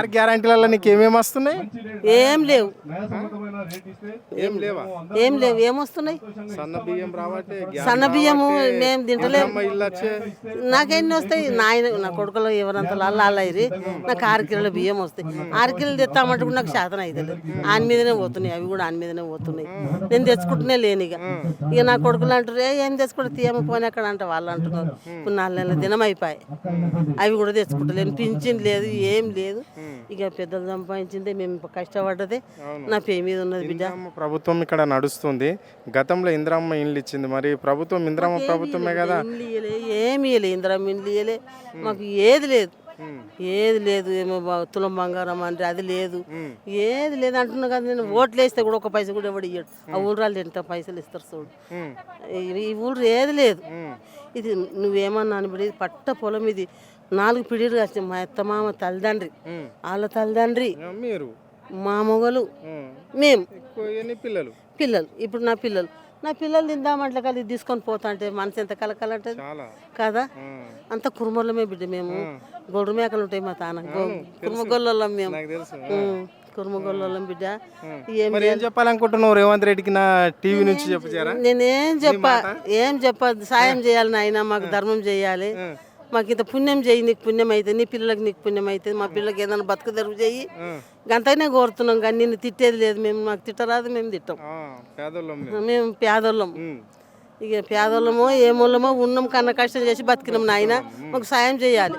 ఆరు గ్యారంటీలలో నీకు ఏమేమి వస్తున్నాయి? ఏం లేవు ఏం లేవా? ఏం లేవు ఏమొస్తున్నాయి? సన్న బియ్యం రావట్టే, గ్యాస్ సన్న బియ్యము మేము తింటలేము. రావట్టే, ఇల్లు వచ్చే. నాకెన్ని వస్తాయి? నా కొడుకులో ఎవరంత లాల్లాయిరి నాకు 6 కిలోల బియ్యం వస్తాయి. 6 కిలోలు తెస్తామంటే కూడా నాకు శాతం అయితే లేదు. ఆయన మీదనే పోతున్నాయి, అవి కూడా ఆయన మీదనే పోతున్నాయి. నేను తెచ్చుకుంటూనే లేను. ఇక నా కొడుకులు అంటారు ఏం తెచ్చుకుంటే తీయమ పోనీ అక్కడ అంటే వాళ్ళు అంటున్నారు. ఇప్పుడు 4 నెలల దినం అయిపోయాయి, అవి కూడా తెచ్చుకుంటలేను. పింఛన్ లేదు, ఏం లేదు. ఇక పెద్దలు సంపాదించిందే, మేము కష్టపడ్డదే నా పేరు మీద ఉన్నది బిడ్డ. ఇందిరమ్మ ప్రభుత్వం ఇక్కడ నడుస్తుంది. గతంలో ఇందిరమ్మ ఇండ్లు ఇచ్చింది, మరి ప్రభుత్వం ఇందిరమ్మ ప్రభుత్వమే కదా. ఏమి ఇవ్వలే, ఇందిరమ్మ ఇండ్లు ఇవ్వలే, మాకు ఏది లేదు. ఏది లేదు. ఏమో తులం బంగారం అంటే అది లేదు, ఏది లేదు అంటున్నా కదా. నేను ఓట్లు వేస్తే కూడా ఒక పైసా కూడా ఎవడు ఇయ్యడు. ఆ ఊళ్ళో ఎంత పైసలు ఇస్తారు చూడు. ఈ ఊరు ఏది లేదు. ఇది నువ్వేమన్నా అనిపడి పట్ట పొలం, ఇది 4 పిడిలు కాసిన మా అత్త మామ తల్లిదండ్రి, వాళ్ళ తల్లిదండ్రి, మీరు మా మొగలు, మేము పిల్లలు పిల్లలు. ఇప్పుడు నా పిల్లలు తిందామంటే కదా ఇది తీసుకొని పోతా అంటే మనసు ఎంత కలకలంటది కదా. అంత కురుమలమే బిడ్డ. మేము గొడ్డు మేకలు ఉంటాయి మా తాన, కురుమగొల్లం మేము, కురుమగొల్లం బిడ్డ. ఏం చెప్పాలనుకుంటున్నావు రేవంత్ రెడ్డికి? నా టీవీ నుంచి చెప్పారా? ఏం చెప్ప సాయం చేయాలి నాయన, మాకు ధర్మం చేయాలి. మాకు ఇంత పుణ్యం చేయి, నీకు పుణ్యం అవుతుంది, నీ పిల్లలకి నీకు పుణ్యం అవుతుంది, మా పిల్లలకి ఏదైనా బతుకు తెరువు చేయి. గంతనే కోరుతున్నాం కానీ నిన్ను తిట్టేది లేదు. మేము మాకు తిట్టరాదు, మేము తిట్టాం. మేము పేదోళ్ళం. ఇక పేదోళ్ళమో ఏమోళ్ళమో ఉన్నాం, కన్నా కష్టం చేసి బతికినాం నాయన, మాకు సాయం చేయాలి.